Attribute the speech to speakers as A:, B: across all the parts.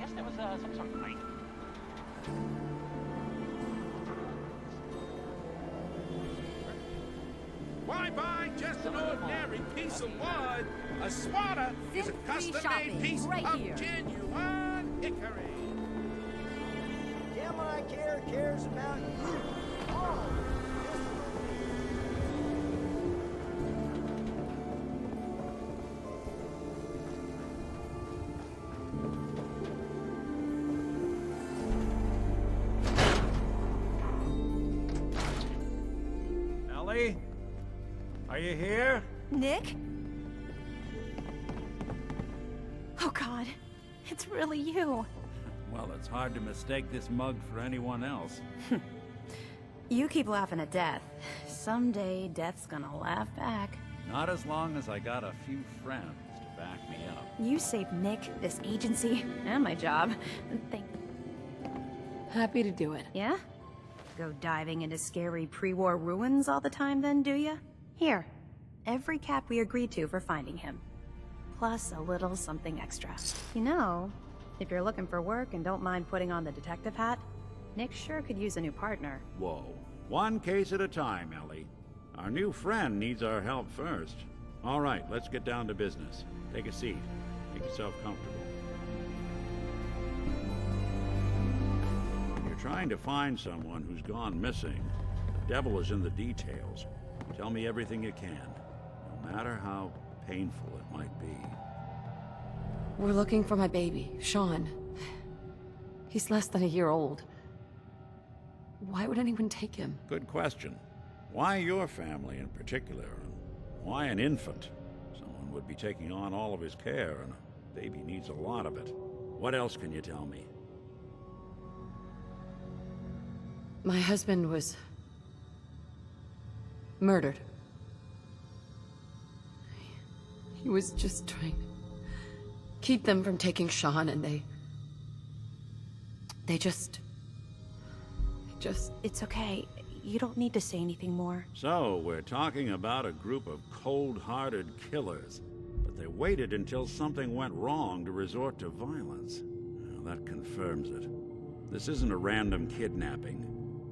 A: guess there was some sort of fight.
B: Why buy just an ordinary piece of wood? A swatter is a custom-made piece of genuine hickory.
C: Damn, I cares about you. Oh,
B: Ellie? Are you here?
D: Nick? Oh God, it's really you.
B: Well, it's hard to mistake this mug for anyone else.
D: You keep laughing at death. Someday, death's gonna laugh back.
B: Not as long as I got a few friends to back me up.
D: You saved Nick, this agency, and my job. Thank...
E: Happy to do it.
D: Yeah? Go diving into scary pre-war ruins all the time then, do ya? Here, every cap we agreed to for finding him. Plus a little something extra. You know, if you're looking for work and don't mind putting on the detective hat, Nick sure could use a new partner.
F: Whoa. One case at a time, Ellie. Our new friend needs our help first. All right, let's get down to business. Take a seat. Make yourself comfortable. You're trying to find someone who's gone missing. The devil is in the details. Tell me everything you can, no matter how painful it might be.
E: We're looking for my baby, Shaun. He's less than a year old. Why would anyone take him?
F: Good question. Why your family in particular? And why an infant? Someone would be taking on all of his care, and a baby needs a lot of it. What else can you tell me?
E: My husband was... murdered. He was just trying to keep them from taking Shaun, and they just...
D: It's okay. You don't need to say anything more.
F: So, we're talking about a group of cold-hearted killers, but they waited until something went wrong to resort to violence. Well, that confirms it. This isn't a random kidnapping.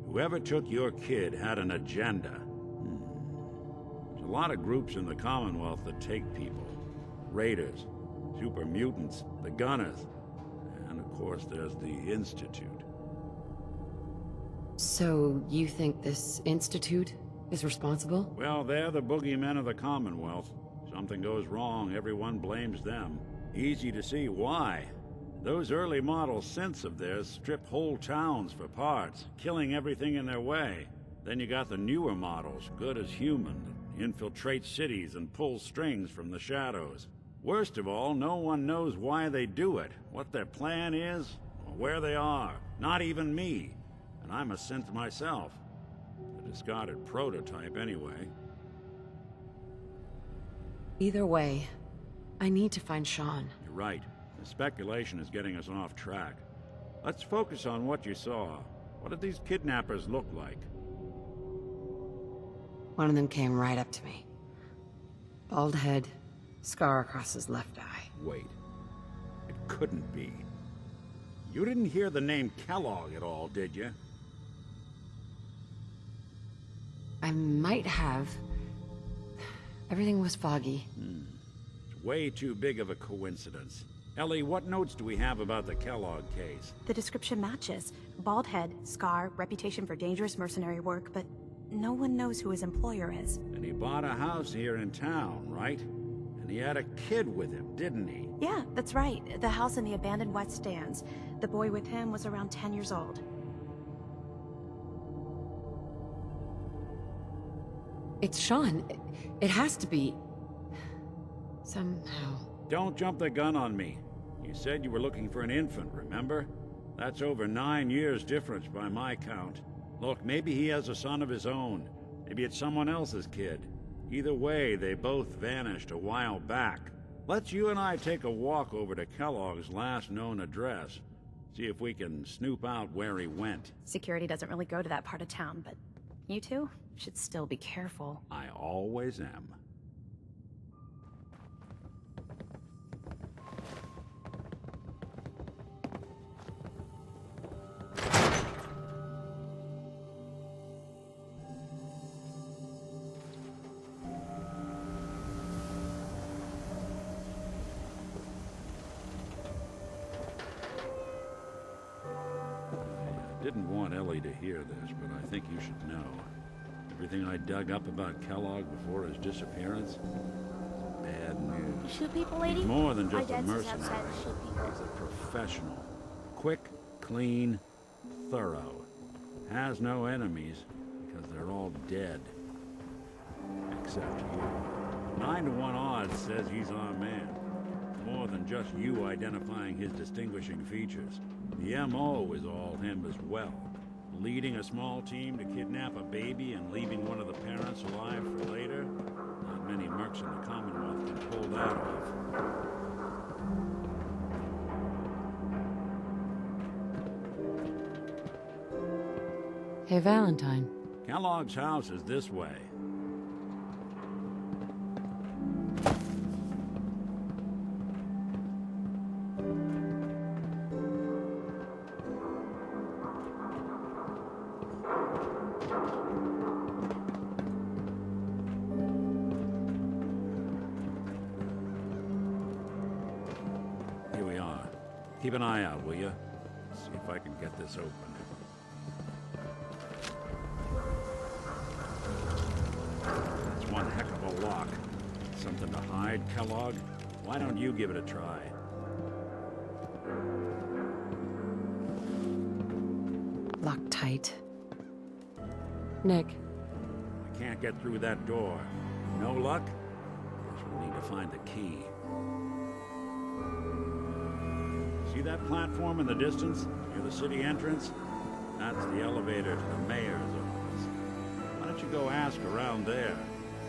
F: Whoever took your kid had an agenda. There's a lot of groups in the Commonwealth that take people. Raiders, super mutants, the Gunners, and of course there's the Institute.
E: So, you think this institute is responsible?
F: Well, they're the boogeymen of the Commonwealth. Something goes wrong, everyone blames them. Easy to see why. Those early model synths of theirs strip whole towns for parts, killing everything in their way. Then you got the newer models, good as human, that infiltrate cities and pull strings from the shadows. Worst of all, no one knows why they do it, what their plan is, or where they are. Not even me. And I'm a synth myself. A discarded prototype, anyway.
E: Either way, I need to find Shaun.
F: You're right. The speculation is getting us off track. Let's focus on what you saw. What did these kidnappers look like?
E: One of them came right up to me. Bald head, scar across his left eye.
F: Wait. It couldn't be. You didn't hear the name Kellogg at all, did you?
E: I might have. Everything was foggy.
F: It's way too big of a coincidence. Ellie, what notes do we have about the Kellogg case?
D: The description matches. Bald head, scar, reputation for dangerous mercenary work, but no one knows who his employer is.
F: And he bought a house here in town, right? And he had a kid with him, didn't he?
D: Yeah, that's right. The house in the abandoned West Stands. The boy with him was around 10 years old.
E: It's Shaun. It has to be. Somehow.
F: Don't jump the gun on me. You said you were looking for an infant, remember? That's over 9 years difference by my count. Look, maybe he has a son of his own. Maybe it's someone else's kid. Either way, they both vanished a while back. Let's you and I take a walk over to Kellogg's last known address. See if we can snoop out where he went.
D: Security doesn't really go to that part of town, but you two should still be careful.
F: I always am. Didn't want Ellie to hear this, but I think you should know. Everything I dug up about Kellogg before his disappearance is bad news.
A: Shoot people, lady?
F: He's more than
A: My
F: just a
A: dad says
F: mercenary.
A: outside to shoot people.
F: He's a professional. Quick, clean, thorough. Has no enemies because they're all dead. Except you. 9 to 1 odds says he's our man. More than just you identifying his distinguishing features. The M.O. is all him as well. Leading a small team to kidnap a baby and leaving one of the parents alive for later? Not many mercs in the Commonwealth can pull that off.
E: Hey, Valentine.
F: Kellogg's house is this way. Here we are. Keep an eye out, will you? See if I can get this open. That's one heck of a lock. Something to hide, Kellogg? Why don't you give it a try?
E: Locked tight. Nick,
F: I can't get through that door. No luck? Guess we'll need to find the key. See that platform in the distance, near the city entrance? That's the elevator to the mayor's office. Why don't you go ask around there?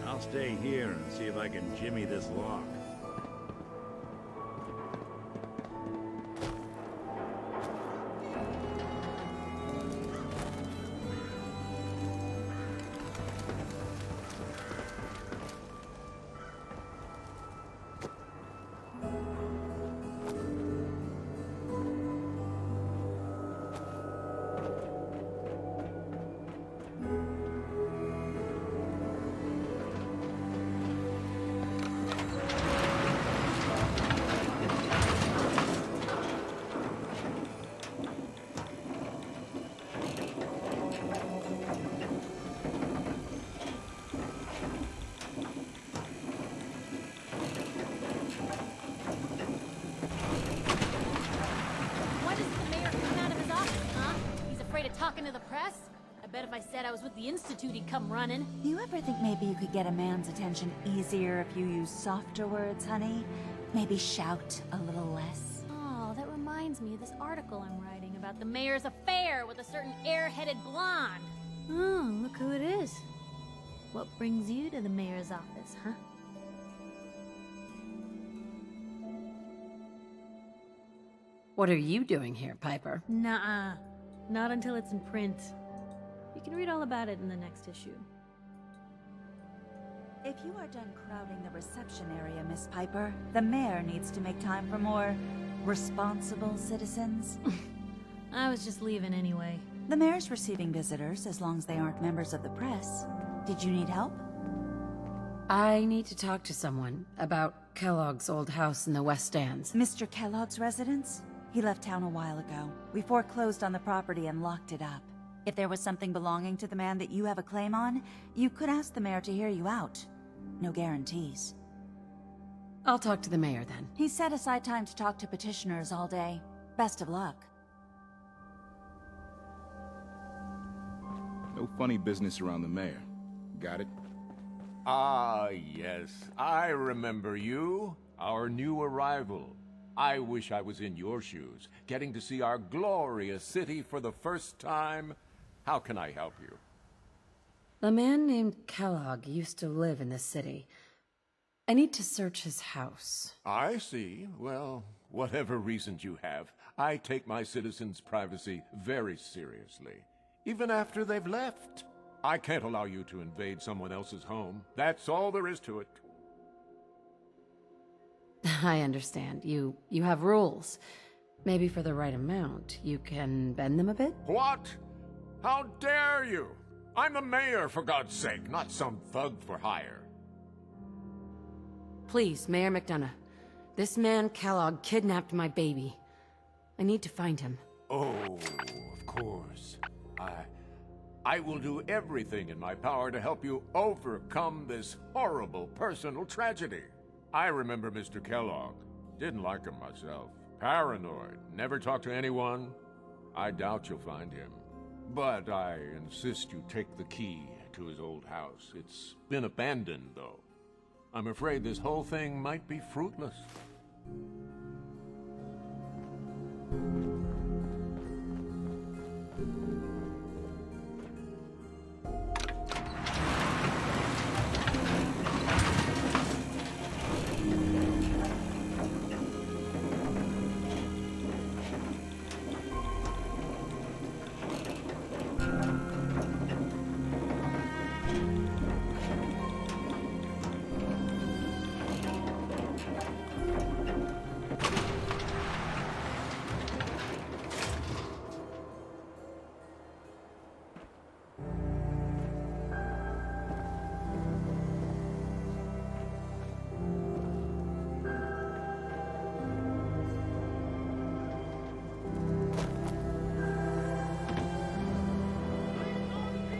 F: I'll stay here and see if I can jimmy this lock.
A: Why doesn't the mayor come out of his office, huh? He's afraid of talking to the press? I bet if I said I was with the Institute, he'd come running.
G: You ever think maybe you could get a man's attention easier if you use softer words, honey? Maybe shout a little less.
A: Oh, that reminds me of this article I'm writing about the mayor's affair with a certain air-headed blonde. Oh, look who it is. What brings you to the mayor's office, huh?
E: what are you doing here, Piper?
A: Nuh-uh. Not until it's in print. You can read all about it in the next issue.
G: If you are done crowding the reception area, Miss Piper, the mayor needs to make time for more responsible citizens.
A: I was just leaving anyway.
G: The mayor's receiving visitors as long as they aren't members of the press. Did you need help?
E: I need to talk to someone about Kellogg's old house in the West Stands.
G: Mr. Kellogg's residence? He left town a while ago. We foreclosed on the property and locked it up. If there was something belonging to the man that you have a claim on, you could ask the mayor to hear you out. No guarantees.
E: I'll talk to the mayor then.
G: He set aside time to talk to petitioners all day. Best of luck.
H: No funny business around the mayor. Got it?
I: Ah, yes. I remember you. Our new arrival. I wish I was in your shoes, getting to see our glorious city for the first time. How can I help you?
E: A man named Kellogg used to live in this city. I need to search his house.
I: I see. Well, whatever reasons you have, I take my citizens' privacy very seriously. Even after they've left. I can't allow you to invade someone else's home. That's all there is to it.
E: I understand. You have rules. Maybe for the right amount, you can bend them a bit?
I: What? How dare you? I'm the mayor, for God's sake, not some thug for hire.
E: Please, Mayor McDonough. This man, Kellogg, kidnapped my baby. I need to find him.
I: Oh, of course. I will do everything in my power to help you overcome this horrible personal tragedy. I remember Mr. Kellogg. Didn't like him myself. Paranoid. Never talked to anyone. I doubt you'll find him. But I insist you take the key to his old house. It's been abandoned, though. I'm afraid this whole thing might be fruitless.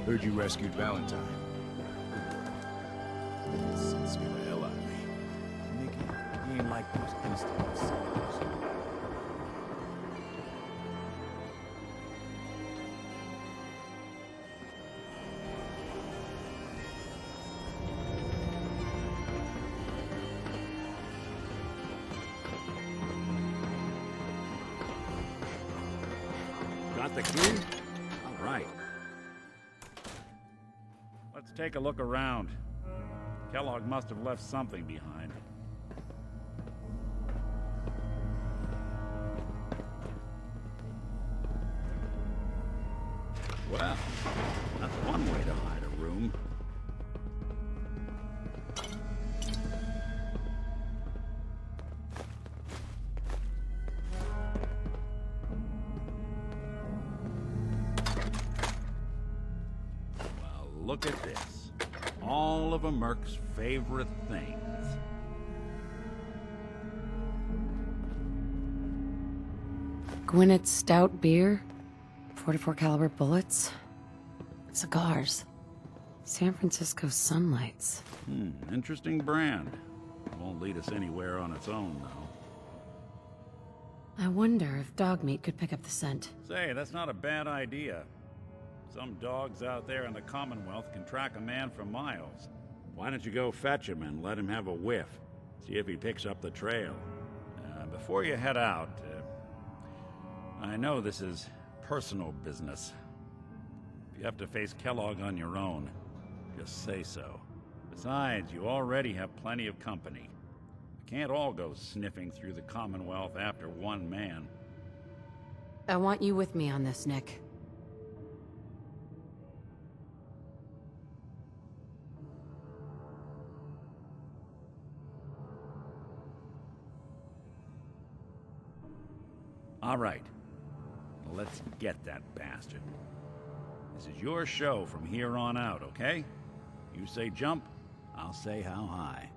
H: Heard you rescued Valentine. This scared the hell out of me. Nigga, he ain't like those instincts.
F: Got the key? All right. Let's take a look around. Kellogg must have left something behind. Well, that's one way to hide a room. Well, look at this. All of a Merc's favorite things.
E: Gwinnett's stout beer, 44 caliber bullets, cigars, San Francisco sunlights.
F: Interesting brand. Won't lead us anywhere on its own, though.
E: I wonder if dog meat could pick up the scent.
F: Say, that's not a bad idea. Some dogs out there in the Commonwealth can track a man for miles. Why don't you go fetch him and let him have a whiff? See if he picks up the trail. Before you head out, I know this is personal business. If you have to face Kellogg on your own, just say so. Besides, you already have plenty of company. You can't all go sniffing through the Commonwealth after one man.
E: I want you with me on this, Nick.
F: All right. Let's get that bastard. This is your show from here on out, okay? You say jump, I'll say how high.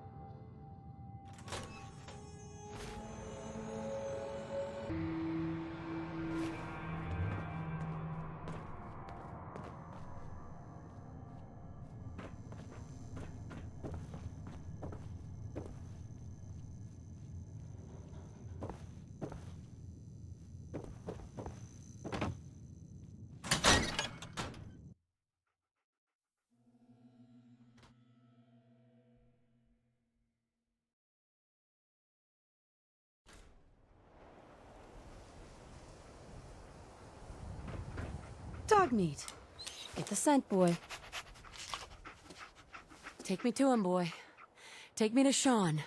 E: Dog meat. Get the scent, boy. Take me to him, boy. Take me to Shaun.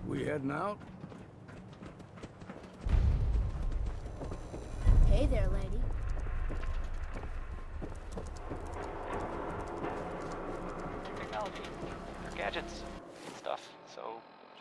J: We heading out?